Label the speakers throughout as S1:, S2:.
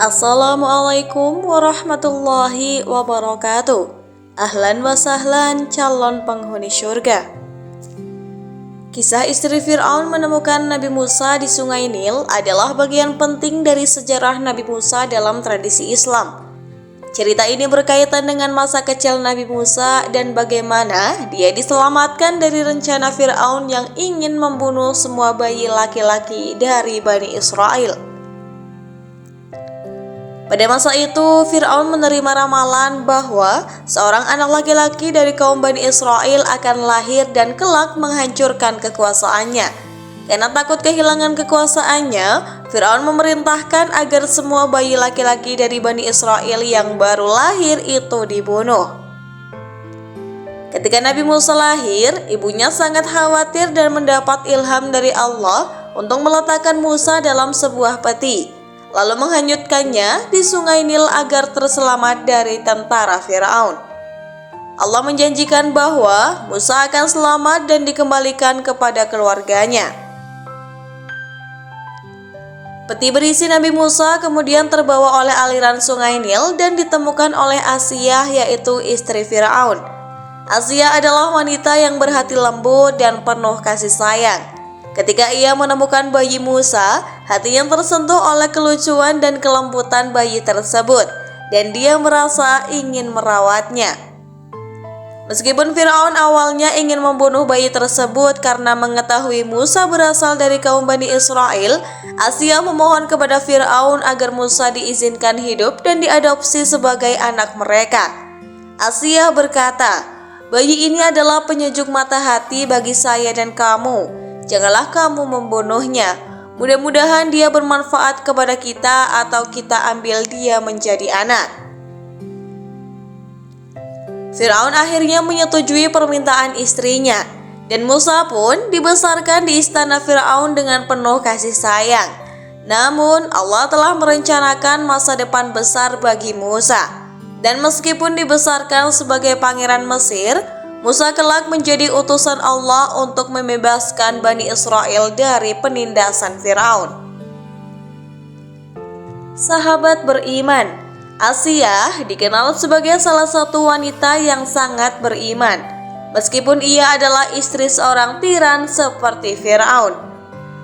S1: Assalamualaikum warahmatullahi wabarakatuh. Ahlan wa sahlan calon penghuni syurga. Kisah istri Fir'aun menemukan Nabi Musa di Sungai Nil adalah bagian penting dari sejarah Nabi Musa dalam tradisi Islam. Cerita ini berkaitan dengan masa kecil Nabi Musa dan bagaimana dia diselamatkan dari rencana Fir'aun yang ingin membunuh semua bayi laki-laki dari Bani Israel. Pada masa itu, Fir'aun menerima ramalan bahwa seorang anak laki-laki dari kaum Bani Israel akan lahir dan kelak menghancurkan kekuasaannya. Karena takut kehilangan kekuasaannya, Fir'aun memerintahkan agar semua bayi laki-laki dari Bani Israel yang baru lahir itu dibunuh. Ketika Nabi Musa lahir, ibunya sangat khawatir dan mendapat ilham dari Allah untuk meletakkan Musa dalam sebuah peti, lalu menghanyutkannya di Sungai Nil agar terselamat dari tentara Fir'aun. Allah menjanjikan bahwa Musa akan selamat dan dikembalikan kepada keluarganya. Peti berisi Nabi Musa kemudian terbawa oleh aliran Sungai Nil dan ditemukan oleh Asiyah, yaitu istri Fir'aun. Asiyah adalah wanita yang berhati lembut dan penuh kasih sayang. Ketika ia menemukan bayi Musa, hatinya tersentuh oleh kelucuan dan kelembutan bayi tersebut, dan dia merasa ingin merawatnya. Meskipun Fir'aun awalnya ingin membunuh bayi tersebut karena mengetahui Musa berasal dari kaum Bani Israel, Asiyah memohon kepada Fir'aun agar Musa diizinkan hidup dan diadopsi sebagai anak mereka. Asiyah berkata, "Bayi ini adalah penyejuk mata hati bagi saya dan kamu. Janganlah kamu membunuhnya. Mudah-mudahan dia bermanfaat kepada kita atau kita ambil dia menjadi anak." Fir'aun akhirnya menyetujui permintaan istrinya, dan Musa pun dibesarkan di istana Fir'aun dengan penuh kasih sayang. Namun Allah telah merencanakan masa depan besar bagi Musa, dan meskipun dibesarkan sebagai pangeran Mesir, Musa kelak menjadi utusan Allah untuk membebaskan Bani Israel dari penindasan Fir'aun. Sahabat beriman, Asiyah dikenal sebagai salah satu wanita yang sangat beriman, meskipun ia adalah istri seorang tiran seperti Fir'aun.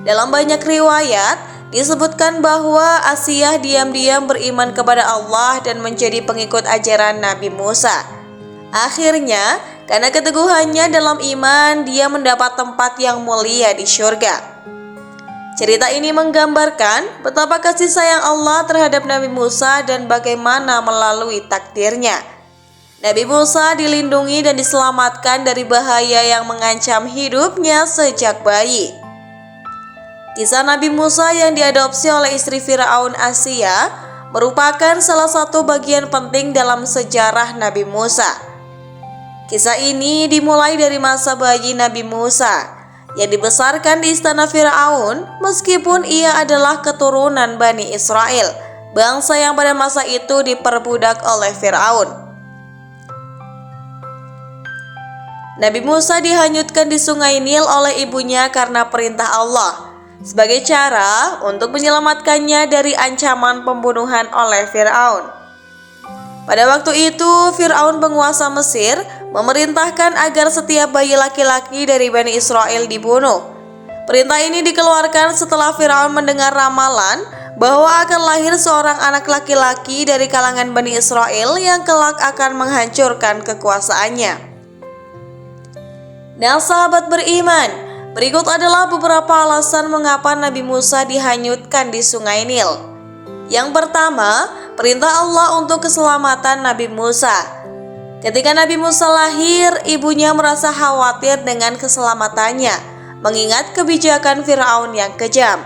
S1: Dalam banyak riwayat, disebutkan bahwa Asiyah diam-diam beriman kepada Allah dan menjadi pengikut ajaran Nabi Musa. Akhirnya, karena keteguhannya dalam iman, dia mendapat tempat yang mulia di syurga. Cerita ini menggambarkan betapa kasih sayang Allah terhadap Nabi Musa dan bagaimana melalui takdirnya Nabi Musa dilindungi dan diselamatkan dari bahaya yang mengancam hidupnya sejak bayi. Kisah Nabi Musa yang diadopsi oleh istri Fir'aun, Asiyah, merupakan salah satu bagian penting dalam sejarah Nabi Musa. Kisah ini dimulai dari masa bayi Nabi Musa yang dibesarkan di istana Fir'aun, meskipun ia adalah keturunan Bani Israel, bangsa yang pada masa itu diperbudak oleh Fir'aun. Nabi Musa dihanyutkan di Sungai Nil oleh ibunya karena perintah Allah, sebagai cara untuk menyelamatkannya dari ancaman pembunuhan oleh Fir'aun. Pada waktu itu, Fir'aun penguasa Mesir memerintahkan agar setiap bayi laki-laki dari Bani Israel dibunuh. Perintah ini dikeluarkan setelah Fir'aun mendengar ramalan bahwa akan lahir seorang anak laki-laki dari kalangan Bani Israel yang kelak akan menghancurkan kekuasaannya. Nah, sahabat beriman, berikut adalah beberapa alasan mengapa Nabi Musa dihanyutkan di Sungai Nil. Yang pertama, perintah Allah untuk keselamatan Nabi Musa. Ketika Nabi Musa lahir, ibunya merasa khawatir dengan keselamatannya, mengingat kebijakan Fir'aun yang kejam.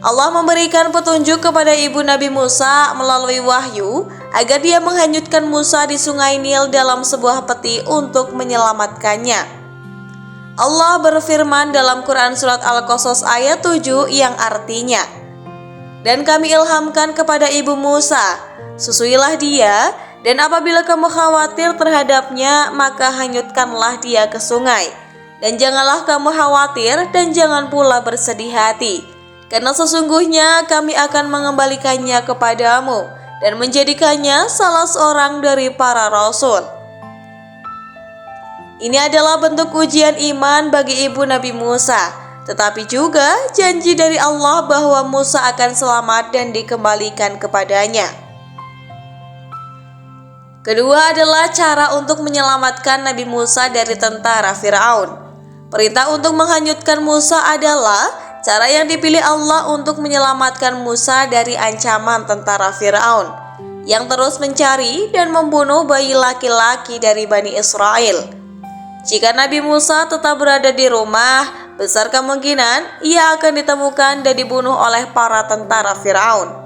S1: Allah memberikan petunjuk kepada ibu Nabi Musa melalui wahyu agar dia menghanyutkan Musa di Sungai Nil dalam sebuah peti untuk menyelamatkannya. Allah berfirman dalam Quran Surat Al-Qasas ayat 7 yang artinya, "Dan kami ilhamkan kepada ibu Musa, susuilah dia, dan apabila kamu khawatir terhadapnya, maka hanyutkanlah dia ke sungai. Dan janganlah kamu khawatir dan jangan pula bersedih hati, karena sesungguhnya kami akan mengembalikannya kepadamu dan menjadikannya salah seorang dari para rasul. Ini adalah bentuk ujian iman bagi ibu Nabi Musa, tetapi juga janji dari Allah bahwa Musa akan selamat dan dikembalikan kepadanya. Kedua adalah cara untuk menyelamatkan Nabi Musa dari tentara Firaun. Perintah untuk menghanyutkan Musa adalah cara yang dipilih Allah untuk menyelamatkan Musa dari ancaman tentara Firaun yang terus mencari dan membunuh bayi laki-laki dari Bani Israel. Jika Nabi Musa tetap berada di rumah, besar kemungkinan ia akan ditemukan dan dibunuh oleh para tentara Firaun.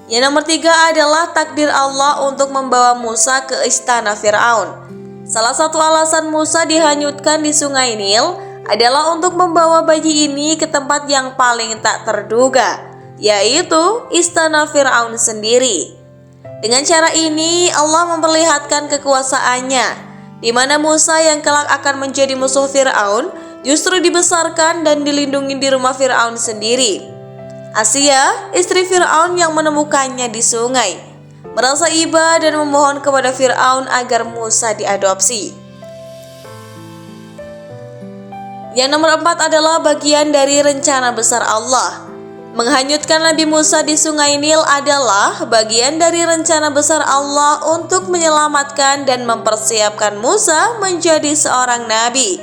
S1: Yang nomor 3 adalah takdir Allah untuk membawa Musa ke istana Firaun. Salah satu alasan Musa dihanyutkan di Sungai Nil adalah untuk membawa bayi ini ke tempat yang paling tak terduga, yaitu istana Firaun sendiri. Dengan cara ini Allah memperlihatkan kekuasaannya, di mana Musa yang kelak akan menjadi musuh Firaun justru dibesarkan dan dilindungi di rumah Firaun sendiri. Asia, istri Firaun yang menemukannya di sungai, merasa iba dan memohon kepada Firaun agar Musa diadopsi. Yang nomor 4 adalah bagian dari rencana besar Allah. Menghanyutkan Nabi Musa di Sungai Nil adalah bagian dari rencana besar Allah untuk menyelamatkan dan mempersiapkan Musa menjadi seorang nabi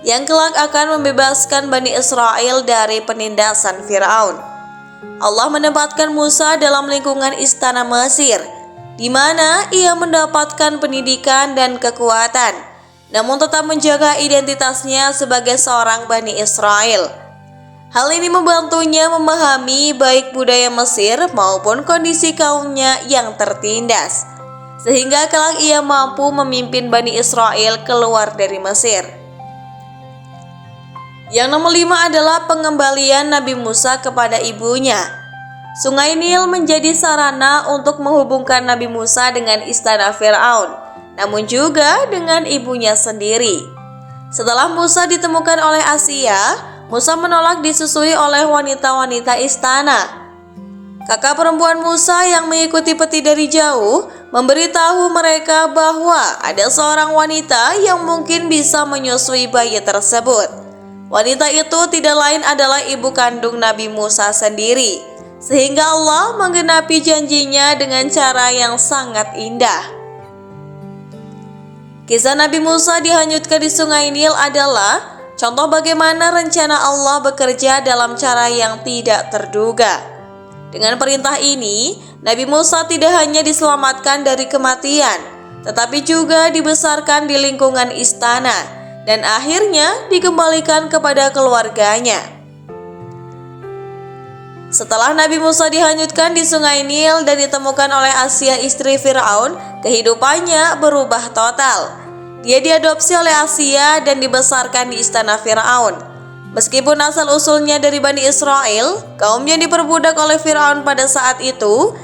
S1: yang kelak akan membebaskan Bani Israel dari penindasan Firaun. Allah menempatkan Musa dalam lingkungan istana Mesir, di mana ia mendapatkan pendidikan dan kekuatan, namun tetap menjaga identitasnya sebagai seorang Bani Israel. Hal ini membantunya memahami baik budaya Mesir maupun kondisi kaumnya yang tertindas, sehingga kelak ia mampu memimpin Bani Israel keluar dari Mesir. Yang nomor 5 adalah pengembalian Nabi Musa kepada ibunya. Sungai Nil menjadi sarana untuk menghubungkan Nabi Musa dengan istana Firaun, namun juga dengan ibunya sendiri. Setelah Musa ditemukan oleh Asia, Musa menolak disusui oleh wanita-wanita istana. Kakak perempuan Musa yang mengikuti peti dari jauh memberitahu mereka bahwa ada seorang wanita yang mungkin bisa menyusui bayi tersebut. Wanita itu tidak lain adalah ibu kandung Nabi Musa sendiri, sehingga Allah menggenapi janjinya dengan cara yang sangat indah. Kisah Nabi Musa dihanyutkan di Sungai Nil adalah contoh bagaimana rencana Allah bekerja dalam cara yang tidak terduga. Dengan perintah ini, Nabi Musa tidak hanya diselamatkan dari kematian, tetapi juga dibesarkan di lingkungan istana dan akhirnya dikembalikan kepada keluarganya. Setelah Nabi Musa dihanyutkan di Sungai Nil dan ditemukan oleh Asia istri Firaun, kehidupannya berubah total. Dia diadopsi oleh Asia dan dibesarkan di istana Firaun. Meskipun asal-usulnya dari Bani Israel, kaum yang diperbudak oleh Firaun pada saat itu,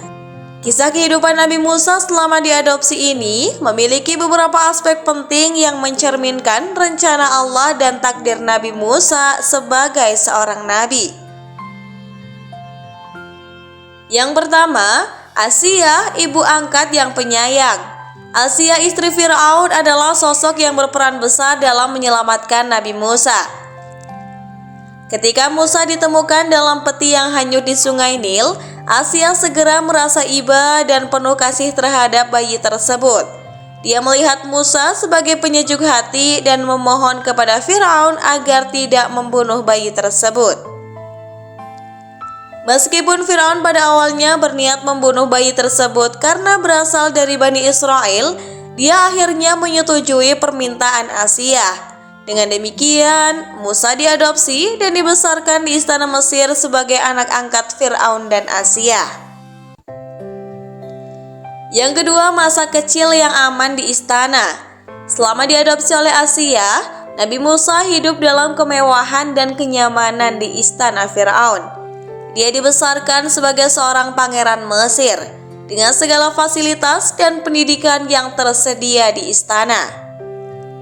S1: kisah kehidupan Nabi Musa selama diadopsi ini memiliki beberapa aspek penting yang mencerminkan rencana Allah dan takdir Nabi Musa sebagai seorang nabi. Yang pertama, Asia, ibu angkat yang penyayang. Asia istri Firaun adalah sosok yang berperan besar dalam menyelamatkan Nabi Musa. Ketika Musa ditemukan dalam peti yang hanyut di Sungai Nil, Asia segera merasa iba dan penuh kasih terhadap bayi tersebut. Dia melihat Musa sebagai penyejuk hati dan memohon kepada Firaun agar tidak membunuh bayi tersebut. Meskipun Firaun pada awalnya berniat membunuh bayi tersebut karena berasal dari Bani Israel, dia akhirnya menyetujui permintaan Asia. Dengan demikian, Musa diadopsi dan dibesarkan di istana Mesir sebagai anak angkat Firaun dan Asia. Yang kedua, masa kecil yang aman di istana. Selama diadopsi oleh Asia, Nabi Musa hidup dalam kemewahan dan kenyamanan di istana Firaun. Dia dibesarkan sebagai seorang pangeran Mesir dengan segala fasilitas dan pendidikan yang tersedia di istana.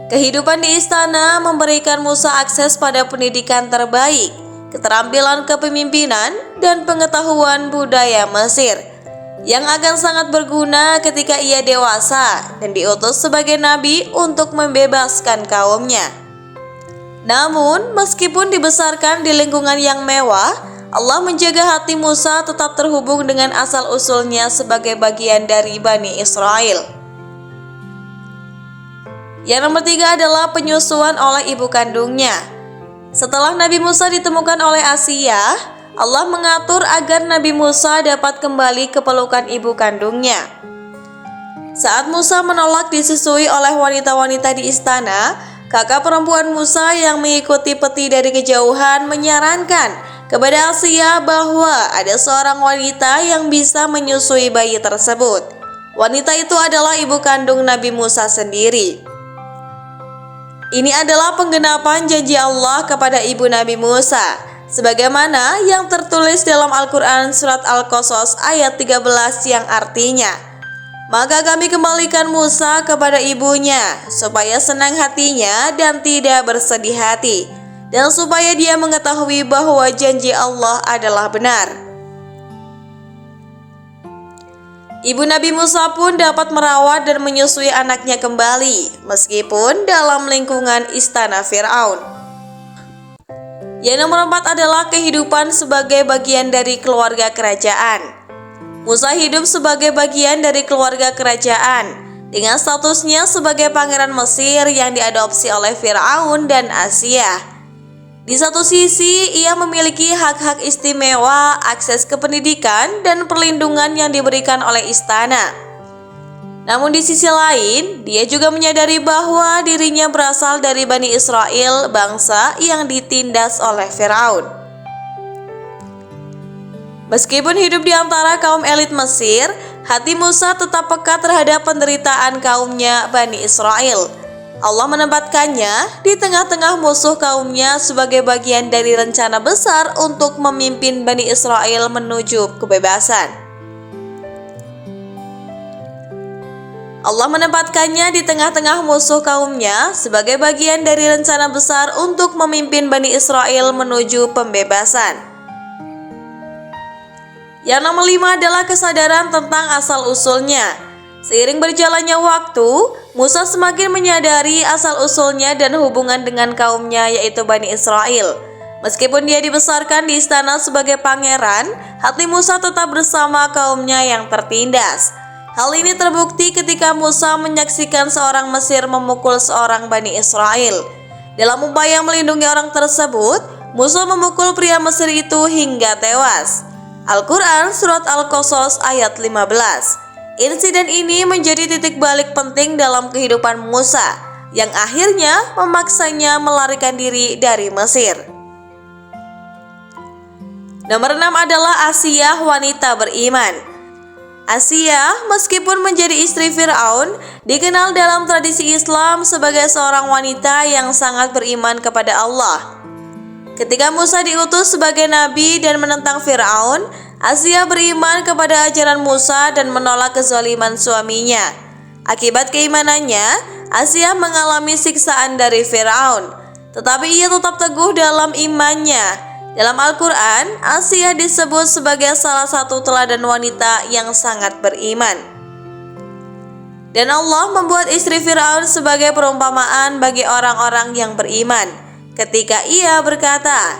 S1: Kehidupan di istana memberikan Musa akses pada pendidikan terbaik, keterampilan kepemimpinan, dan pengetahuan budaya Mesir yang akan sangat berguna ketika ia dewasa dan diutus sebagai nabi untuk membebaskan kaumnya. Namun, meskipun dibesarkan di lingkungan yang mewah, Allah menjaga hati Musa tetap terhubung dengan asal-usulnya sebagai bagian dari Bani Israel. Yang nomor 3 adalah penyusuan oleh ibu kandungnya. Setelah Nabi Musa ditemukan oleh Asiyah, Allah mengatur agar Nabi Musa dapat kembali ke pelukan ibu kandungnya. Saat Musa menolak disusui oleh wanita-wanita di istana, kakak perempuan Musa yang mengikuti peti dari kejauhan menyarankan kepada Asiyah bahwa ada seorang wanita yang bisa menyusui bayi tersebut. Wanita itu adalah ibu kandung Nabi Musa sendiri. Ini adalah penggenapan janji Allah kepada ibu Nabi Musa, sebagaimana yang tertulis dalam Al-Quran surat Al-Qasas ayat 13 yang artinya, "Maka kami kembalikan Musa kepada ibunya, supaya senang hatinya dan tidak bersedih hati, dan supaya dia mengetahui bahwa janji Allah adalah benar." Ibu Nabi Musa pun dapat merawat dan menyusui anaknya kembali, meskipun dalam lingkungan istana Fir'aun. Yang nomor 4 adalah kehidupan sebagai bagian dari keluarga kerajaan. Musa hidup sebagai bagian dari keluarga kerajaan, dengan statusnya sebagai pangeran Mesir yang diadopsi oleh Fir'aun dan Asiyah. Di satu sisi, ia memiliki hak-hak istimewa, akses ke pendidikan, dan perlindungan yang diberikan oleh istana. Namun di sisi lain, dia juga menyadari bahwa dirinya berasal dari Bani Israel, bangsa yang ditindas oleh Firaun. Meskipun hidup di antara kaum elit Mesir, hati Musa tetap peka terhadap penderitaan kaumnya Bani Israel. Allah menempatkannya di tengah-tengah musuh kaumnya sebagai bagian dari rencana besar untuk memimpin Bani Israel menuju kebebasan. Allah menempatkannya di tengah-tengah musuh kaumnya sebagai bagian dari rencana besar untuk memimpin Bani Israel menuju pembebasan. Yang nomor 5 adalah kesadaran tentang asal-usulnya. Seiring berjalannya waktu, Musa semakin menyadari asal-usulnya dan hubungan dengan kaumnya, yaitu Bani Israel. Meskipun dia dibesarkan di istana sebagai pangeran, hati Musa tetap bersama kaumnya yang tertindas. Hal ini terbukti ketika Musa menyaksikan seorang Mesir memukul seorang Bani Israel. Dalam upaya melindungi orang tersebut, Musa memukul pria Mesir itu hingga tewas. Al-Quran Surat Al-Qasas ayat 15. Insiden ini menjadi titik balik penting dalam kehidupan Musa, yang akhirnya memaksanya melarikan diri dari Mesir. Nomor 6 adalah Asiyah, wanita beriman. Asiyah, meskipun menjadi istri Fir'aun, dikenal dalam tradisi Islam sebagai seorang wanita yang sangat beriman kepada Allah. Ketika Musa diutus sebagai nabi dan menentang Fir'aun, Asiyah beriman kepada ajaran Musa dan menolak kezaliman suaminya. Akibat keimanannya, Asiyah mengalami siksaan dari Fir'aun, tetapi ia tetap teguh dalam imannya. Dalam Al-Quran, Asiyah disebut sebagai salah satu teladan wanita yang sangat beriman. Dan Allah membuat istri Fir'aun sebagai perumpamaan bagi orang-orang yang beriman, ketika ia berkata,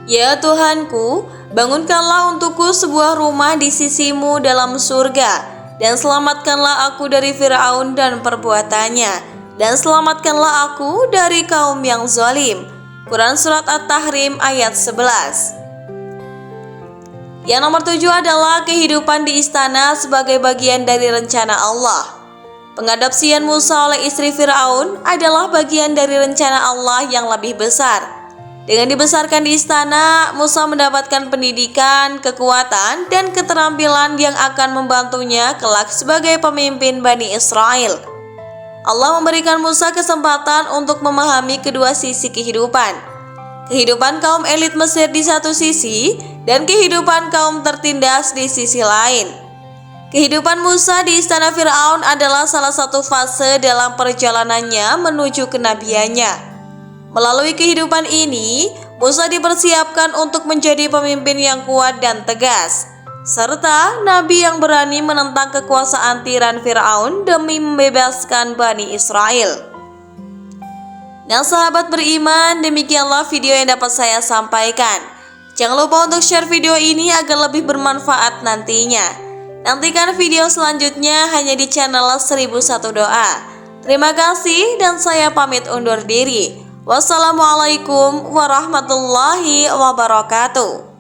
S1: "Ya Tuhanku, bangunkanlah untukku sebuah rumah di sisimu dalam surga, dan selamatkanlah aku dari Fir'aun dan perbuatannya, dan selamatkanlah aku dari kaum yang zalim." Quran Surat At-Tahrim ayat 11. Yang nomor 7 adalah kehidupan di istana sebagai bagian dari rencana Allah. Pengadopsian Musa oleh istri Fir'aun adalah bagian dari rencana Allah yang lebih besar. Dengan dibesarkan di istana, Musa mendapatkan pendidikan, kekuatan, dan keterampilan yang akan membantunya kelak sebagai pemimpin Bani Israel. Allah memberikan Musa kesempatan untuk memahami kedua sisi kehidupan. Kehidupan kaum elit Mesir di satu sisi, dan kehidupan kaum tertindas di sisi lain. Kehidupan Musa di istana Fir'aun adalah salah satu fase dalam perjalanannya menuju kenabiannya. Melalui kehidupan ini, Musa dipersiapkan untuk menjadi pemimpin yang kuat dan tegas, serta nabi yang berani menentang kekuasaan tiran Firaun demi membebaskan Bani Israel. Nah sahabat beriman, demikianlah video yang dapat saya sampaikan. Jangan lupa untuk share video ini agar lebih bermanfaat nantinya. Nantikan video selanjutnya hanya di channel 1001 Doa. Terima kasih dan saya pamit undur diri. Wassalamualaikum warahmatullahi wabarakatuh.